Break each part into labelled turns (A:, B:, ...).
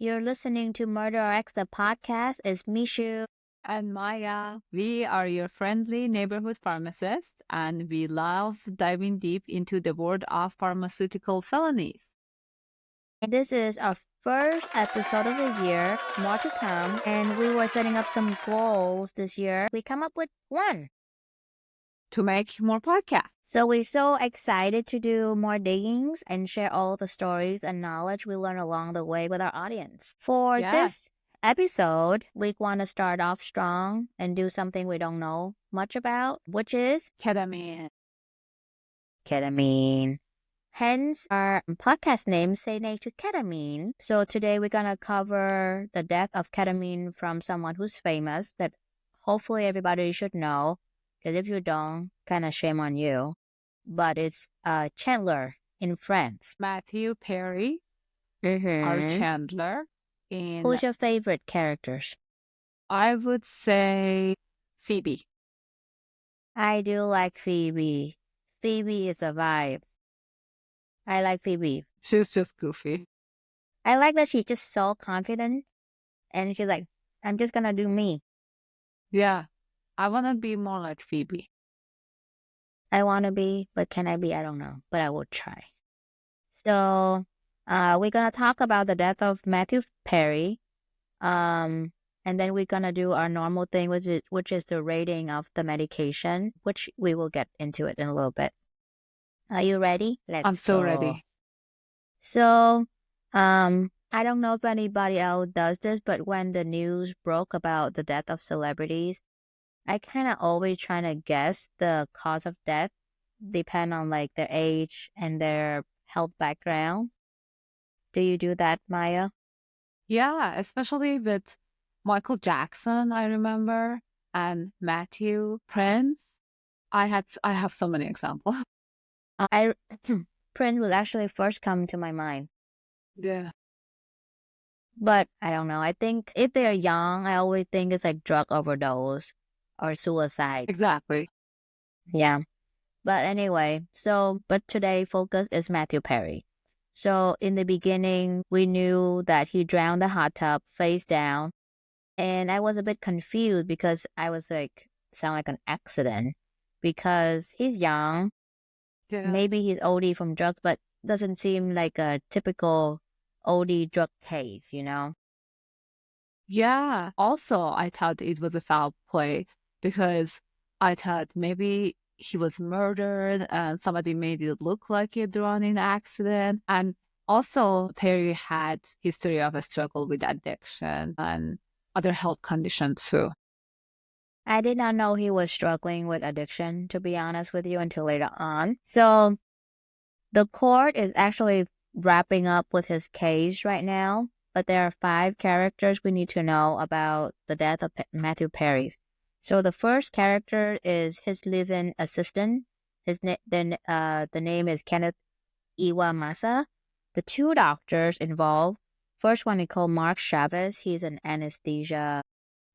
A: You're listening to Murder RX, the podcast. It's Mishu.
B: And Maya. We are your friendly neighborhood pharmacists, and we love diving deep into the world of pharmaceutical felonies.
A: This is our first episode of the year, more to come, and we were setting up some goals this year. We come up with one.
B: To make more podcasts.
A: So we're so excited to do more diggings and share all the stories and knowledge we learn along the way with our audience. For this episode, we want to start off strong and do something we don't know much about, which is
B: Ketamine.
A: Hence, our podcast name, Say Nay to Ketamine. So today we're going to cover the death of ketamine from someone who's famous that hopefully everybody should know. Because if you don't, kind of shame on you. But it's Chandler in France.
B: Matthew Perry, our Chandler.
A: Who's your favorite characters?
B: I would say Phoebe.
A: I do like Phoebe. Phoebe is a vibe. I like Phoebe.
B: She's just goofy.
A: I like that she's just so confident. And she's like, I'm just going to do me.
B: Yeah. I want to be more like Phoebe.
A: I want to be, but can I be? I don't know, but I will try. So, we're going to talk about the death of Matthew Perry. And then we're going to do our normal thing, which is the rating of the medication, which we will get into it in a little bit. Are you ready?
B: I'm so ready.
A: So, I don't know if anybody else does this, but when the news broke about the death of celebrities, I kind of always trying to guess the cause of death, depend on like their age and their health background. Do you do that, Maya?
B: Yeah, especially with Michael Jackson, I remember, and Matthew Prince. I have so many examples.
A: Prince will actually first come to my mind.
B: Yeah.
A: But I don't know. I think if they're young, I always think it's like drug overdose or suicide.
B: Exactly.
A: Yeah. But anyway, but today focus is Matthew Perry. So in the beginning, we knew that he drowned the hot tub face down. And I was a bit confused because I was like, sound like an accident because he's young.
B: Yeah.
A: Maybe he's OD from drugs, but doesn't seem like a typical OD drug case, you know?
B: Yeah. Also, I thought it was a foul play because I thought maybe he was murdered and somebody made it look like a drowning accident. And also, Perry had history of a struggle with addiction and other health conditions too.
A: I did not know he was struggling with addiction, to be honest with you, until later on. So the court is actually wrapping up with his case right now, but there are 5 characters we need to know about the death of Matthew Perry. So the first character is his live-in assistant. The name is Kenneth Iwamasa. The 2 doctors involved. First one is called Mark Chavez. He's an anesthesia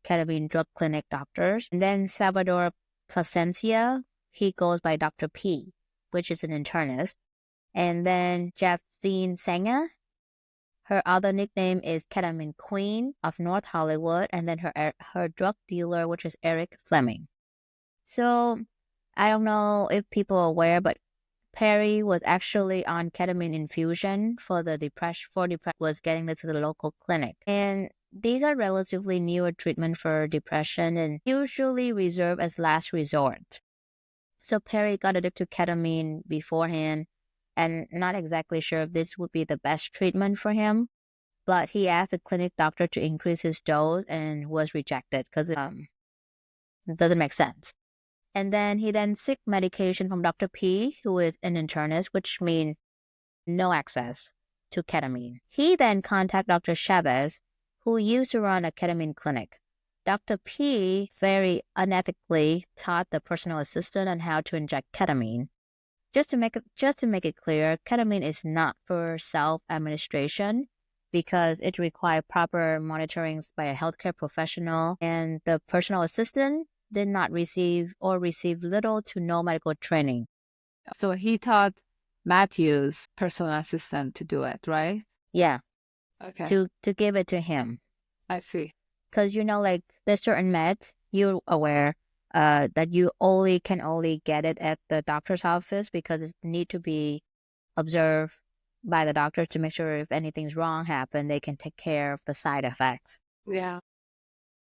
A: ketamine drug clinic doctors. And then Salvador Plasencia, he goes by Dr. P, which is an internist. And then Jeffine Senga, her other nickname is Ketamine Queen of North Hollywood. And then her drug dealer, which is Eric Fleming. So I don't know if people are aware, but Perry was actually on ketamine infusion for depression, was getting this to the local clinic. And these are relatively newer treatment for depression and usually reserved as last resort. So Perry got addicted to ketamine beforehand and not exactly sure if this would be the best treatment for him. But he asked the clinic doctor to increase his dose and was rejected because it doesn't make sense. And then he seek medication from Dr. P, who is an internist, which means no access to ketamine. He then contacted Dr. Chavez, who used to run a ketamine clinic. Dr. P very unethically taught the personal assistant on how to inject ketamine. Just to make it clear, ketamine is not for self-administration because it requires proper monitoring by a healthcare professional, and the personal assistant did not receive little to no medical training.
B: So he taught Matthew's personal assistant to do it, right?
A: Yeah.
B: Okay.
A: to give it to him.
B: I see.
A: Because like there's certain meds you're aware that you only get it at the doctor's office because it need to be observed by the doctor to make sure if anything's wrong happen, they can take care of the side effects.
B: Yeah.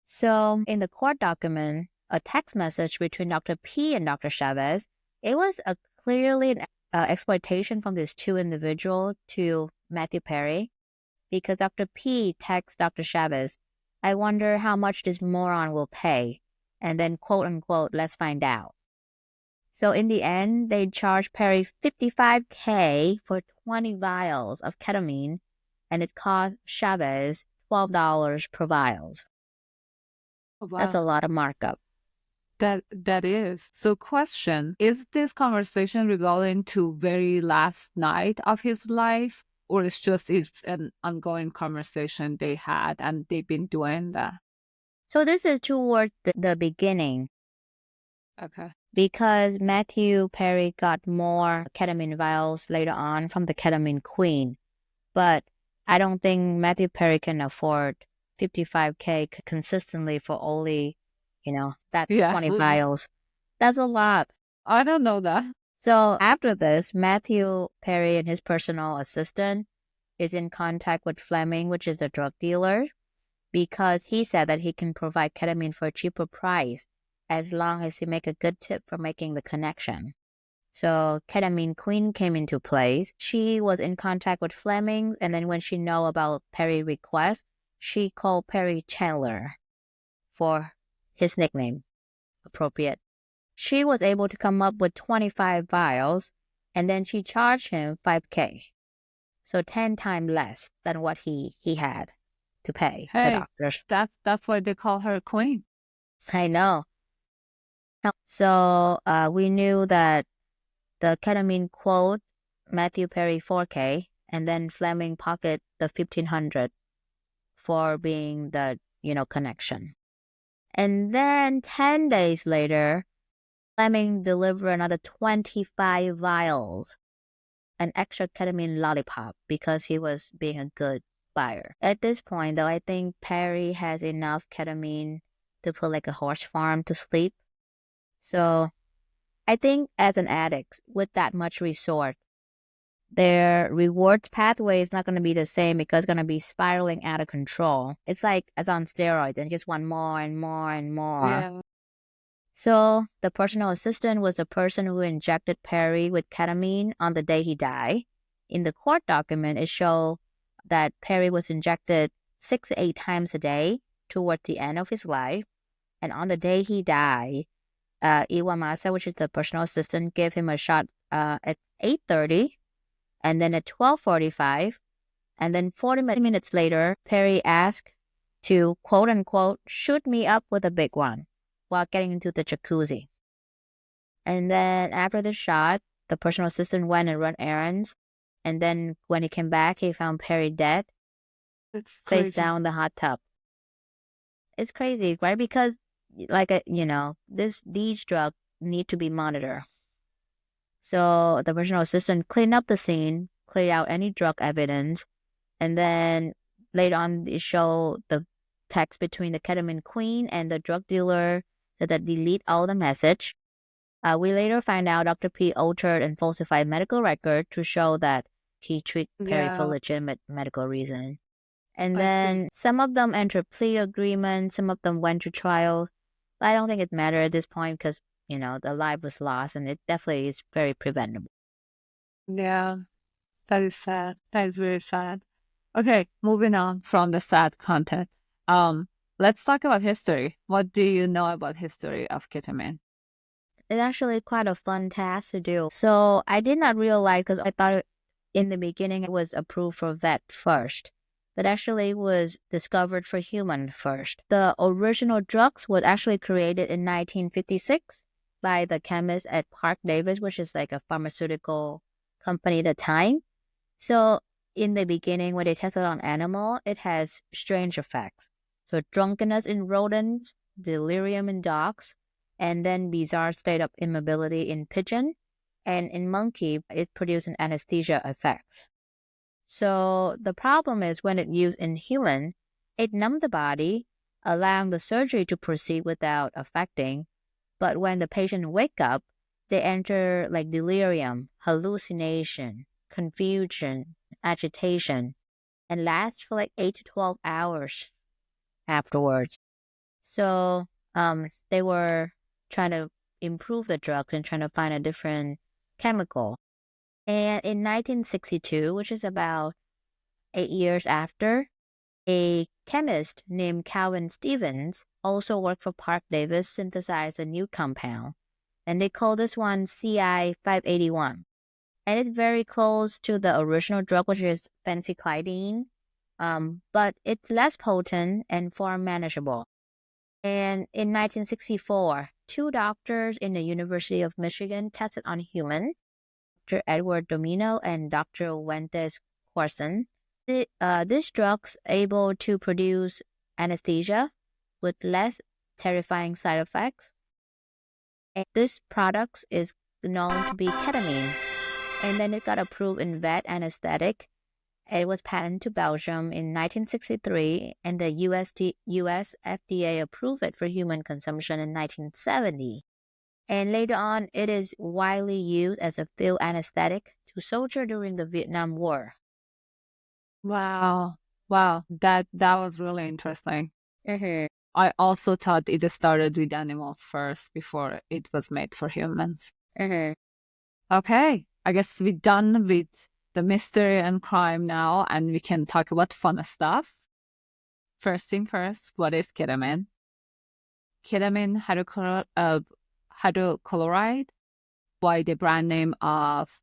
A: So in the court document, a text message between Dr. P and Dr. Chavez, it was a clearly an exploitation from these two individuals to Matthew Perry because Dr. P texts Dr. Chavez, I wonder how much this moron will pay. And then, quote unquote, let's find out. So in the end, they charged Perry $55K for 20 vials of ketamine, and it cost Chavez $12 per vials.
B: Oh,
A: That's
B: wow.
A: a lot of markup.
B: That is. So question, is this conversation regarding to very last night of his life? Or it's an ongoing conversation they had and they've been doing that?
A: So this is toward the beginning
B: Okay.
A: because Matthew Perry got more ketamine vials later on from the ketamine queen. But I don't think Matthew Perry can afford 55K consistently for only, that
B: Yeah.
A: 20 vials. That's a lot.
B: I don't know that.
A: So after this, Matthew Perry and his personal assistant is in contact with Fleming, which is a drug dealer, because he said that he can provide ketamine for a cheaper price as long as he make a good tip for making the connection. So ketamine queen came into place. She was in contact with Fleming, and then when she know about Perry request, she called Perry Chandler for his nickname, appropriate. She was able to come up with 25 vials, and then she charged him 5K. So 10 times less than what he had to pay the
B: Hey,
A: doctors.
B: that's why they call her queen.
A: I know. So we knew that the ketamine quote Matthew Perry 4K, and then Fleming pocket the 1500 for being the connection. And then 10 days later, Fleming delivered another 25 vials, an extra ketamine lollipop because he was being a good buyer. At this point, though, I think Perry has enough ketamine to put like a horse farm to sleep. So I think as an addict with that much resort, their rewards pathway is not going to be the same because it's going to be spiraling out of control. It's like as on steroids and just want more and more and more.
B: Yeah.
A: So the personal assistant was the person who injected Perry with ketamine on the day he died. In the court document, it showed that Perry was injected 6 to 8 times a day toward the end of his life. And on the day he died, Iwamasa, which is the personal assistant, gave him a shot at 8:30, and then at 12:45, and then 40 minutes later, Perry asked to quote unquote shoot me up with a big one while getting into the jacuzzi. And then after the shot, the personal assistant went and ran errands. And then when he came back, he found Perry dead,
B: It's
A: face
B: crazy.
A: down in the hot tub. It's crazy, right? Because these drugs need to be monitored. So the personal assistant cleaned up the scene, cleared out any drug evidence, and then later on they show the text between the ketamine queen and the drug dealer that delete all the message. We later find out Dr. P altered and falsified medical record to show that he treated Perry for
B: Yeah,
A: legitimate medical reason. And
B: I see.
A: then some of them entered plea agreements, some of them went to trial. But I don't think it mattered at this point because, the life was lost and it definitely is very preventable.
B: Yeah, that is sad. That is very sad. Okay, moving on from the sad content. Let's talk about history. What do you know about history of ketamine?
A: It's actually quite a fun task to do. So I did not realize because I thought in the beginning it was approved for vet first, but actually it was discovered for human first. The original drugs was actually created in 1956 by the chemist at Park Davis, which is like a pharmaceutical company at the time. So in the beginning, when they tested on animal, it has strange effects. So drunkenness in rodents, delirium in dogs, and then bizarre state of immobility in pigeon. And in monkey, it produced an anesthesia effect. So the problem is when it's used in human, it numbs the body, allowing the surgery to proceed without affecting. But when the patient wake up, they enter like delirium, hallucination, confusion, agitation, and last for like 8 to 12 hours afterwards. So they were trying to improve the drugs and trying to find a different chemical. And in 1962, which is about 8 years after, a chemist named Calvin Stevens also worked for Park Davis synthesized a new compound. And they call this one CI 581. And it's very close to the original drug, which is phencyclidine. But it's less potent and far manageable. And in 1964, two doctors in the University of Michigan tested on humans, Dr. Edward Domino and Dr. Wentes Corson. This drug's able to produce anesthesia with less terrifying side effects. And this product is known to be ketamine. And then it got approved in vet anesthetic. It was patented to Belgium in 1963, and the US FDA approved it for human consumption in 1970. And later on, it is widely used as a field anesthetic to soldiers during the Vietnam War.
B: Wow. Wow. That was really interesting.
A: Mm-hmm.
B: I also thought it started with animals first before it was made for humans.
A: Mm-hmm.
B: Okay. I guess we're done with the mystery and crime now, and we can talk about fun stuff. First thing first, what is ketamine? Ketamine hydrochloride, by the brand name of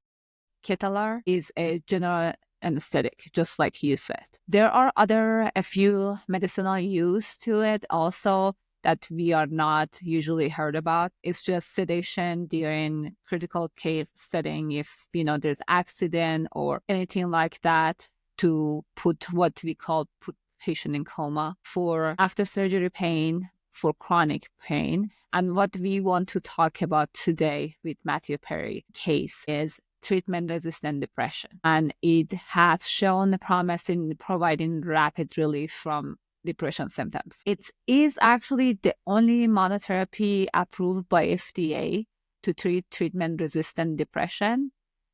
B: Chandler, is a general anesthetic, just like you said. There are a few medicinal use to it also that we are not usually heard about. It's just sedation during critical case setting if, there's accident or anything like that, to put what we call put patient in coma, for after surgery pain, for chronic pain. And what we want to talk about today with Matthew Perry case is treatment-resistant depression. And it has shown promise in providing rapid relief from depression symptoms. It is actually the only monotherapy approved by FDA to treat treatment-resistant depression.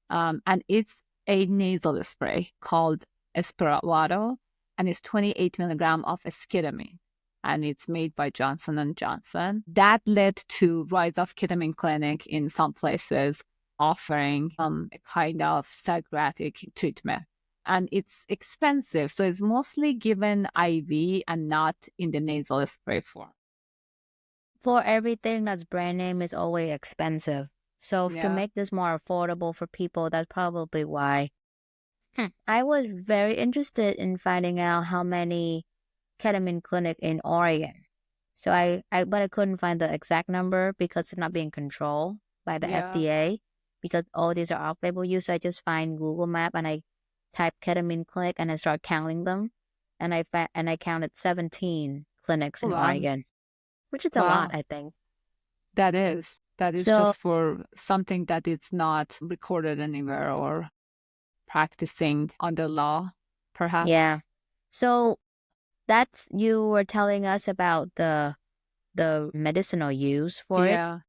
B: And it's a nasal spray called Esperado, and it's 28 milligrams of esketamine. And it's made by Johnson & Johnson. That led to rise of ketamine clinic in some places, offering a kind of psychiatric treatment. And it's expensive, so it's mostly given IV and not in the nasal spray form.
A: For everything that's brand name is always expensive. So to
B: Yeah.
A: make this more affordable for people, that's probably why. I was very interested in finding out how many ketamine clinic in Oregon. So but I couldn't find the exact number because it's not being controlled by the
B: Yeah.
A: FDA, because all these are off-label use. So I just find Google Map and I type ketamine clinic and I start counting them, and I counted 17 clinics in
B: Wow.
A: Oregon, which is a
B: Wow.
A: lot, I think.
B: That is
A: So-
B: just for something that is not recorded anywhere or practicing under law, perhaps.
A: Yeah. So that's, you were telling us about the medicinal use for it,
B: Yeah.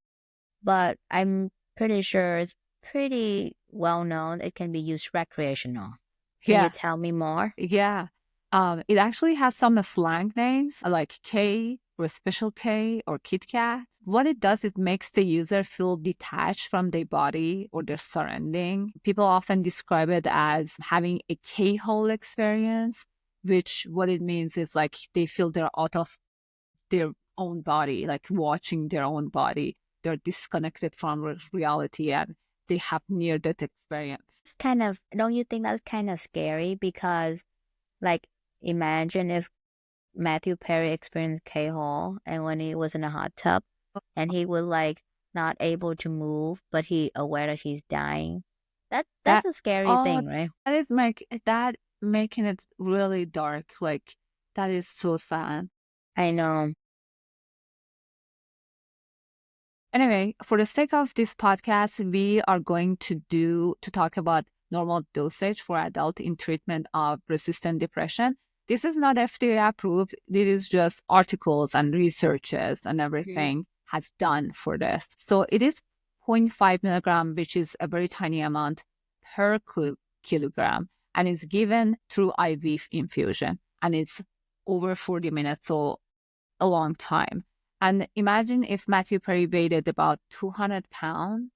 A: but I'm pretty sure it's pretty well known it can be used recreational. Can
B: Yeah.
A: you tell me more?
B: Yeah. It actually has some slang names like K or Special K or Kit Kat. What it does, it makes the user feel detached from their body or their surrounding. People often describe it as having a K-hole experience, which what it means is like they feel they're out of their own body, like watching their own body. They're disconnected from reality and they have near-death experience.
A: It's kind of, don't you think that's kind of scary? Because, like, imagine if Matthew Perry experienced K-hole and when he was in a hot tub and he was like not able to move, but he aware that he's dying. That's a scary thing, right?
B: That is making it really dark. Like, that is so sad.
A: I know.
B: Anyway, for the sake of this podcast, we are going to talk about normal dosage for adult in treatment of resistant depression. This is not FDA approved. This is just articles and researches and everything has done for this. So it is zero point 0.5 milligram, which is a very tiny amount per kilogram, and it's given through IV infusion, and it's over 40 minutes, so a long time. And imagine if Matthew Perry weighed about 200 pounds,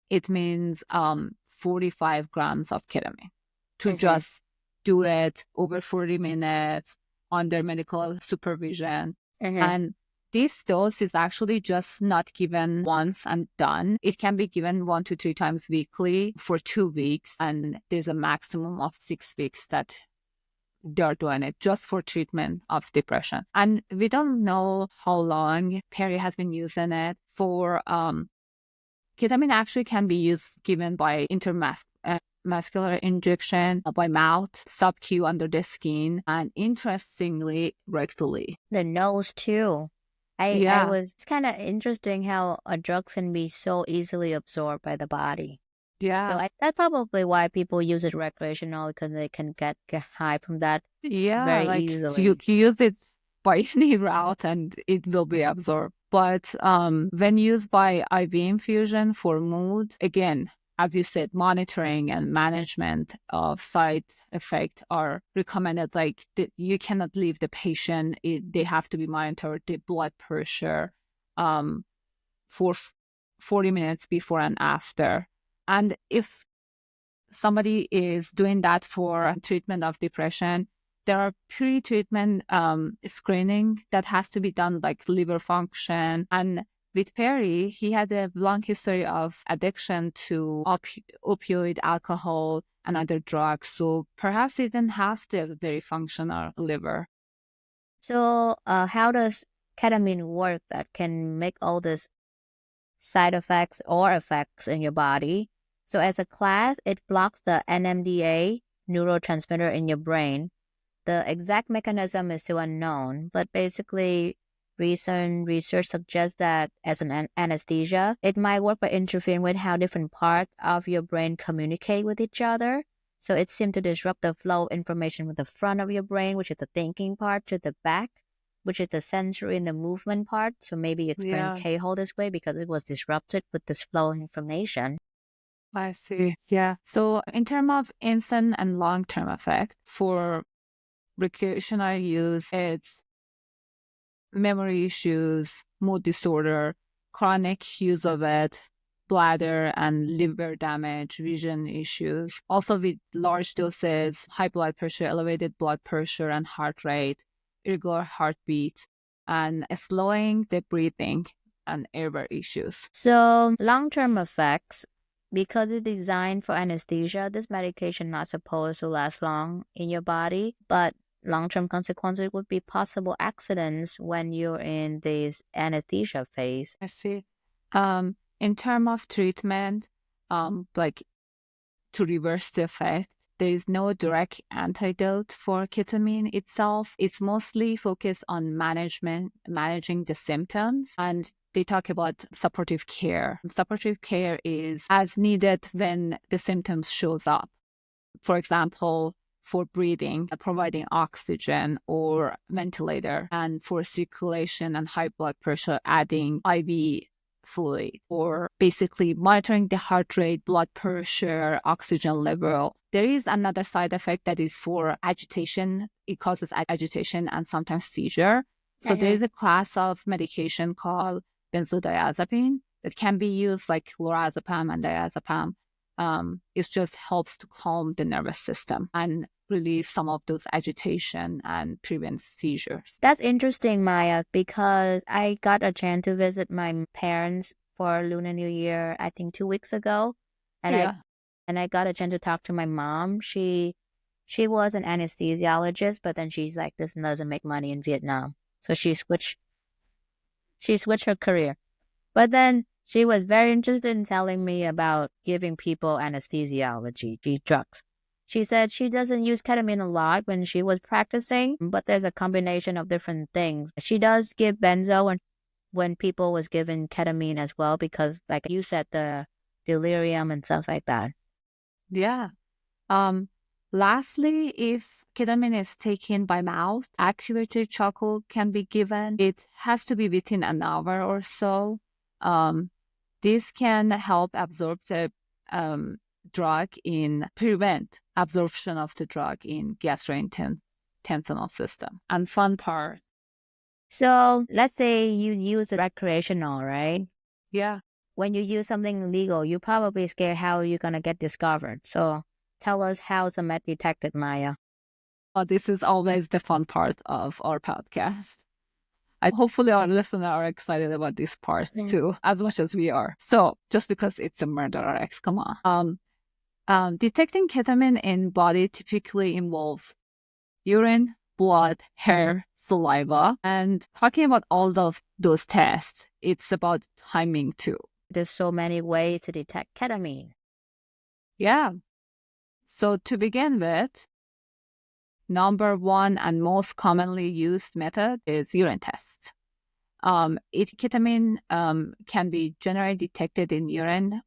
B: it means 45 grams of ketamine to just do it over 40 minutes under medical supervision. And this dose is actually just not given once and done. It can be given 1 to 3 times weekly for 2 weeks. And there's a maximum of 6 weeks that they're doing it just for treatment of depression. And we don't know how long Perry has been using it for. Ketamine actually can be given by intramuscular injection, by mouth, sub-Q under the skin, and interestingly, rectally.
A: The nose too. It's kind of interesting how a drug can be so easily absorbed by the body. So that's probably why people use it recreational, because they can get high from that very easily.
B: You use it by any route and it will be absorbed. But when used by IV infusion for mood, again, as you said, monitoring and management of side effects are recommended. Like you cannot leave the patient; they have to be monitored, the blood pressure, for 40 minutes before and after. And if somebody is doing that for treatment of depression, there are pre-treatment screening that has to be done, like liver function. And with Perry, he had a long history of addiction to opioid, alcohol, and other drugs. So perhaps he didn't have the very functional liver.
A: So how does ketamine work that can make all these side effects or effects in your body? So as a class, it blocks the NMDA neurotransmitter in your brain. The exact mechanism is still unknown, but basically recent research suggests that as an anesthesia, it might work by interfering with how different parts of your brain communicate with each other. So it seems to disrupt the flow of information with the front of your brain, which is the thinking part, to the back, which is the sensory and the movement part. So maybe you experience K-hole this way because it was disrupted with this flow of information.
B: I see. Yeah. So in terms of instant and long-term effect for recreational use, it's memory issues, mood disorder, chronic use of it, bladder and liver damage, vision issues. Also with large doses, high blood pressure, elevated blood pressure and heart rate, irregular heartbeat, and slowing the breathing and airway issues.
A: So long-term effects, because it's designed for anesthesia, this medication not supposed to last long in your body, but long-term consequences would be possible accidents when you're in this anesthesia phase.
B: I see. In terms of treatment, like to reverse the effect, there is no direct antidote for ketamine itself. It's mostly focused on managing the symptoms, and they talk about supportive care. Supportive care is as needed when the symptoms shows up. For example, for breathing, providing oxygen or ventilator, and for circulation and high blood pressure, adding IV fluid, or basically monitoring the heart rate, blood pressure, oxygen level. There is another side effect that is for agitation. It causes agitation and sometimes seizure. So there is a class of medication called benzodiazepine that can be used like lorazepam and diazepam. It just helps to calm the nervous system and relieve some of those agitation and prevent seizures.
A: That's interesting, Maya, because I got a chance to visit my parents for Lunar New Year, I think 2 weeks ago. And I got a chance to talk to my mom. She was an anesthesiologist, but then she's like, this doesn't make money in Vietnam. So she switched her career. But then she was very interested in telling me about giving people anesthesiology drugs. She said she doesn't use ketamine a lot when she was practicing, but there's a combination of different things. She does give benzo when people was given ketamine as well, because like you said, the delirium and stuff like that.
B: Yeah. Lastly, if ketamine is taken by mouth, activated chocolate can be given. It has to be within an hour or so. Um, this can help absorb the drug in prevent absorption of the drug in gastrointestinal system. And fun part,
A: So let's say you use it recreational, right?
B: yeah.
A: When you use something illegal, you're probably scared how you're gonna get discovered. So tell us how's the meth detected, Maya.
B: This is always the fun part of our podcast. Hopefully our listeners are excited about this part too, as much as we are. So just because it's a murder X, come on. Detecting ketamine in body typically involves urine, blood, hair, saliva, and talking about all of those tests, it's about timing too.
A: There's so many ways to detect ketamine.
B: Yeah. So to begin with, number one and most commonly used method is urine test. Ketamine can be generally detected in urine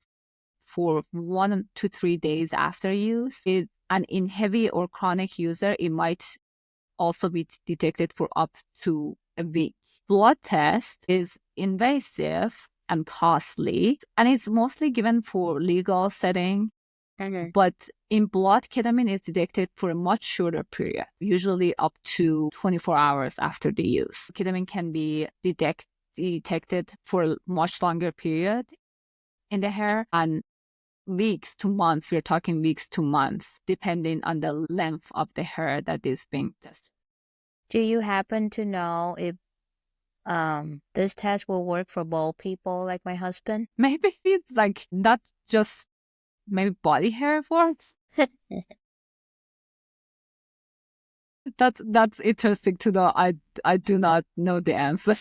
B: for 1 to 3 days after use. And in heavy or chronic user, it might also be detected for up to a week. Blood test is invasive and costly, and it's mostly given for legal setting. But in blood, ketamine is detected for a much shorter period, usually up to 24 hours after the use. Ketamine can be detected for a much longer period in the hair, and weeks to months, we're talking weeks to months, depending on the length of the hair that is being tested.
A: Do you happen to know if this test will work for bald people like my husband?
B: Maybe it's like not just maybe body hair works. That's interesting to know. I do not know the answer.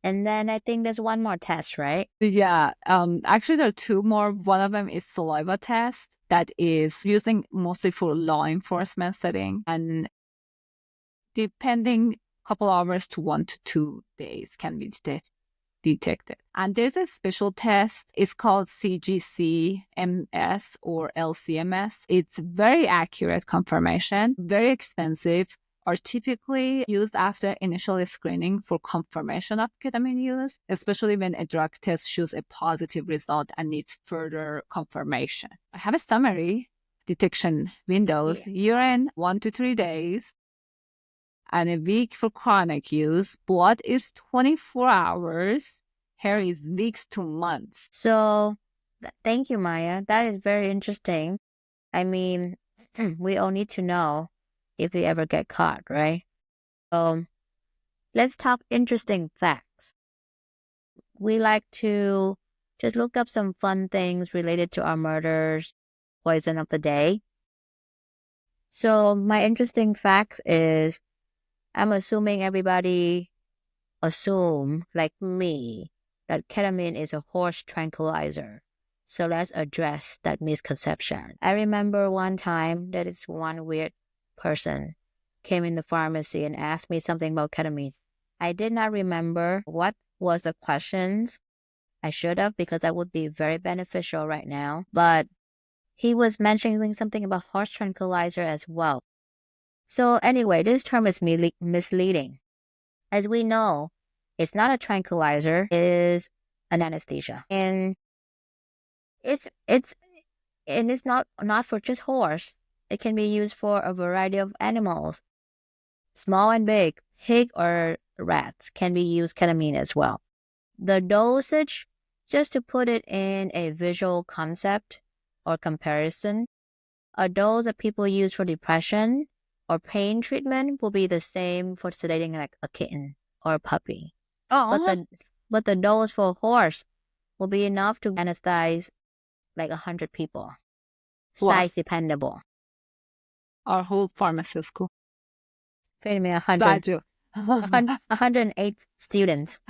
A: And then I think there's one more test, right?
B: Yeah. Actually, there are two more. One of them is saliva test that is using mostly for law enforcement setting, and depending couple hours to 1 to 2 days can be detected. And there's a special test. It's called CGC-MS or LCMS. It's very accurate confirmation, very expensive, are typically used after initial screening for confirmation of ketamine use, especially when a drug test shows a positive result and needs further confirmation. I have a summary. Detection windows, urine 1 to 3 days, and a week for chronic use. Blood is 24 hours. Hair is weeks to months.
A: So thank you, Maya. That is very interesting. I mean, we all need to know if we ever get caught, right? Let's talk interesting facts. We like to just look up some fun things related to our murders, poison of the day. So my interesting facts is I'm assuming everybody assume, like me, that ketamine is a horse tranquilizer. So let's address that misconception. I remember one time that this one weird person came in the pharmacy and asked me something about ketamine. I did not remember what was the questions. I should have, because that would be very beneficial right now. But he was mentioning something about horse tranquilizer as well. So anyway, this term is misleading. As we know, it's not a tranquilizer, it is an anesthesia. And it's not for just horse. It can be used for a variety of animals, small and big. Pig or rats can be used ketamine as well. The dosage, just to put it in a visual concept or comparison, a dose that people use for depression or pain treatment will be the same for sedating like a kitten or a puppy. But the dose for a horse will be enough to anesthetize like 100 people. Size dependable.
B: Our whole pharmacy school.
A: Wait a minute, 108 students.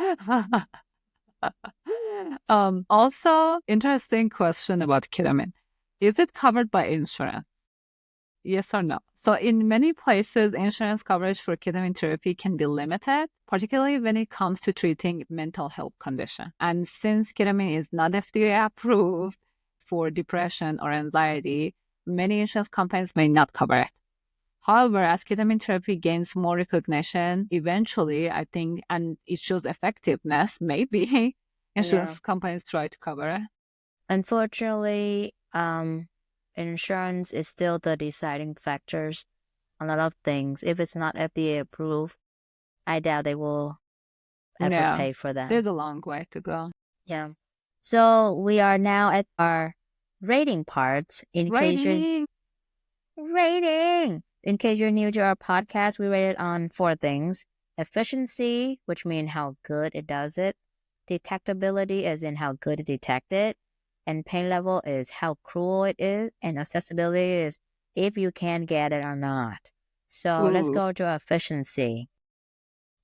B: Also, interesting question about ketamine. Is it covered by insurance? Yes or no? So in many places, insurance coverage for ketamine therapy can be limited, particularly when it comes to treating mental health condition. And since ketamine is not FDA approved for depression or anxiety, many insurance companies may not cover it. However, as ketamine therapy gains more recognition, eventually, I think, and it shows effectiveness, maybe
A: Yeah.
B: insurance companies try to cover it.
A: Unfortunately, insurance is still the deciding factors on a lot of things. If it's not FDA approved, I doubt they will ever
B: Yeah,
A: pay for that.
B: there's a long way to go.
A: Yeah. So we are now at our rating parts. In case you're new to our podcast, we rate it on 4 things. Efficiency, which means how good it does it. Detectability, as in how good it detects it. And pain level is how cruel it is. And accessibility is if you can get it or not. So let's
B: Ooh,
A: go to efficiency.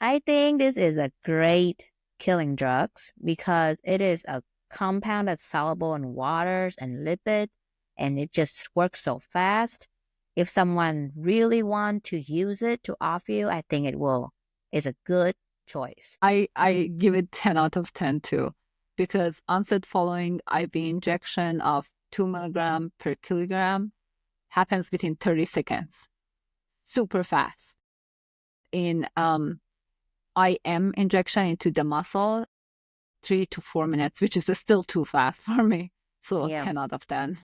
A: I think this is a great killing drugs because it is a compound that's soluble in waters and lipids, and it just works so fast. If someone really want to use it to off you, I think it will. It's a good choice.
B: I give it 10 out of 10 too, because onset following IV injection of 2 milligram per kilogram happens within 30 seconds. Super fast. In IM injection into the muscle, 3 to 4 minutes, which is still too fast for me. So
A: Yeah.
B: 10 out of 10.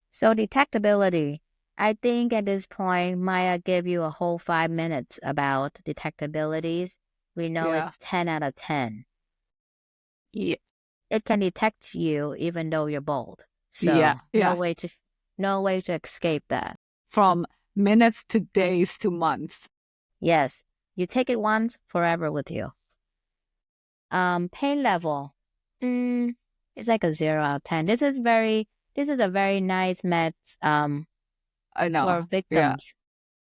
A: So detectability. I think at this point, Maya gave you a whole 5 minutes about detectabilities. We know
B: Yeah.
A: it's 10 out of 10.
B: Yeah.
A: It can detect you even though you're bald.
B: Yeah.
A: So
B: Yeah.
A: no way to escape that.
B: From minutes to days to months.
A: Yes, you take it once, forever with you. Pain level. It's like a 0 out of 10. This is a very nice meds
B: I
A: for
B: know. Yeah.
A: victims.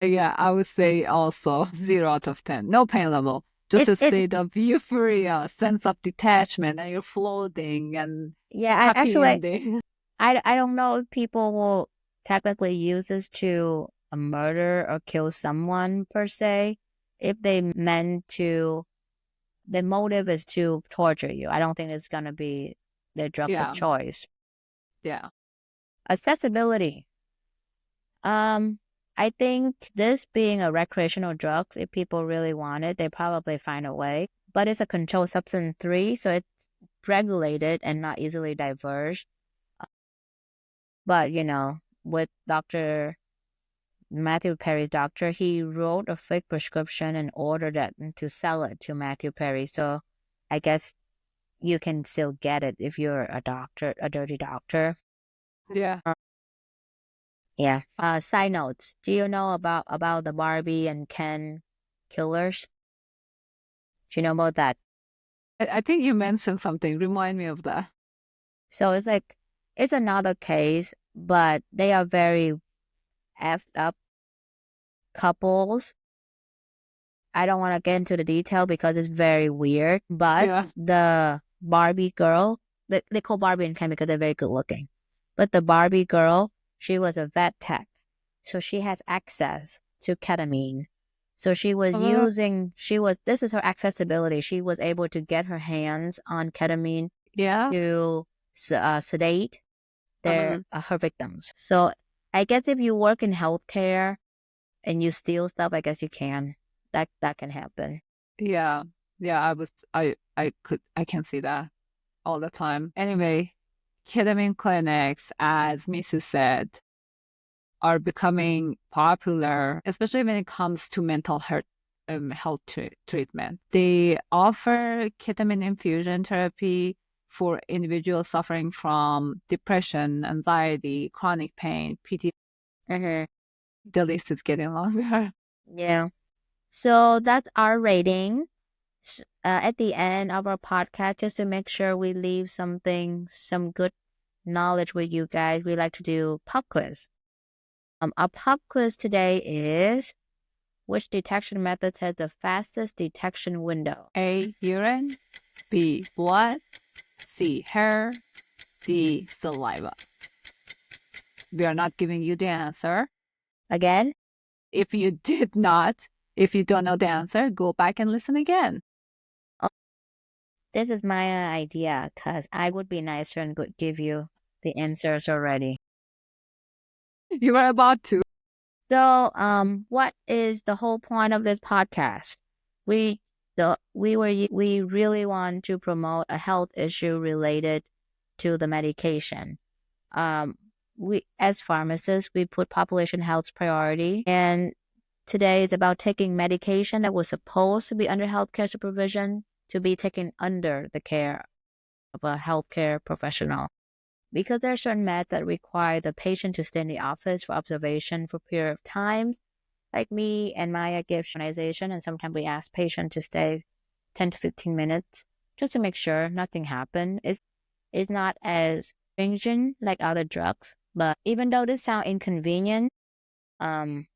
B: Yeah. I would say also 0 out of 10. No pain level. Just a
A: It
B: state of euphoria, sense of detachment, and you're floating and
A: Yeah,
B: happy ending.
A: I don't know if people will technically use this to murder or kill someone per se. If they meant to, the motive is to torture you. I don't think it's gonna be their drugs of
B: Yeah.
A: choice.
B: Yeah.
A: Accessibility. I think this being a recreational drug, if people really want it, they probably find a way. But it's a controlled substance 3, so it's regulated and not easily diverged. But, with Dr. Matthew Perry's doctor, he wrote a fake prescription and ordered it to sell it to Matthew Perry. So I guess you can still get it if you're a doctor, a dirty doctor.
B: Yeah.
A: Yeah. Side notes. Do you know about the Barbie and Ken killers? Do you know about that?
B: I think you mentioned something. Remind me of that.
A: So it's another case, but they are very effed up couples. I don't want to get into the detail because it's very weird, but
B: Yeah.
A: the Barbie girl, they call Barbie and Ken because they're very good looking. But the Barbie girl, she was a vet tech. So she has access to ketamine. So this is her accessibility. She was able to get her hands on ketamine
B: Yeah.
A: to sedate
B: Uh-huh.
A: her victims. So I guess if you work in healthcare and you steal stuff, I guess you can. That can happen.
B: Yeah. Yeah. I can see that all the time. Anyway, ketamine clinics, as Misu said, are becoming popular, especially when it comes to mental health treatment. They offer ketamine infusion therapy for individuals suffering from depression, anxiety, chronic pain, PT.
A: Mm-hmm.
B: The list is getting longer.
A: Yeah. So that's our rating. At the end of our podcast, just to make sure we leave some good knowledge with you guys, we like to do pop quiz. Our pop quiz today is: which detection method has the fastest detection window?
B: A, urine. B, blood. C, hair. D, saliva. We are not giving you the answer.
A: Again?
B: If you if you don't know the answer, go back and listen again.
A: Oh, this is my idea because I would be nicer and give you the answers already.
B: You were about to.
A: So, what is the whole point of this podcast? We we really want to promote a health issue related to the medication. We as pharmacists, we put population health priority, and today is about taking medication that was supposed to be under healthcare supervision to be taken under the care of a healthcare professional. Because there are certain meds that require the patient to stay in the office for observation for a period of time. Like me and Maya give organization, and sometimes we ask patient to stay 10 to 15 minutes just to make sure nothing happened. It's not as stringent like other drugs, but even though this sounds inconvenient, um,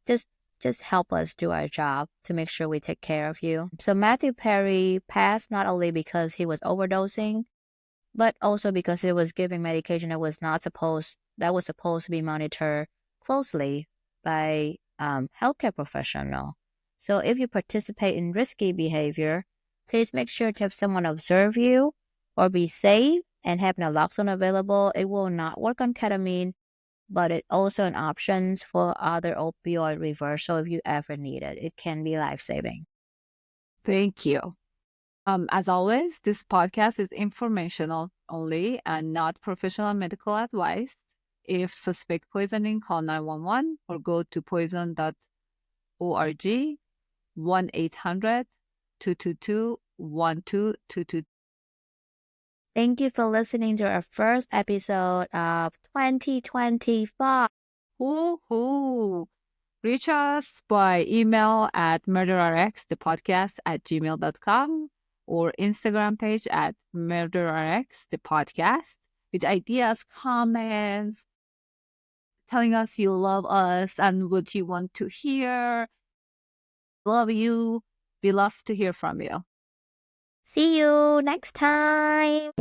A: just just help us do our job to make sure we take care of you. So Matthew Perry passed not only because he was overdosing, but also because it was giving medication that was supposed to be monitored closely by healthcare professional. So if you participate in risky behavior, please make sure to have someone observe you or be safe and have naloxone available. It will not work on ketamine, but it also an option for other opioid reversal if you ever need it. It can be life-saving.
B: Thank you. As always, this podcast is informational only and not professional medical advice. If suspect poisoning, call 911 or go to poison.org 1-800-222-1222.
A: Thank you for listening to our first episode of 2025.
B: Woohoo! Reach us by email at murderrxthepodcast@gmail.com or Instagram page at murderrxthepodcast with ideas, comments, telling us you love us and what you want to hear. Love you. We love to hear from you.
A: See you next time.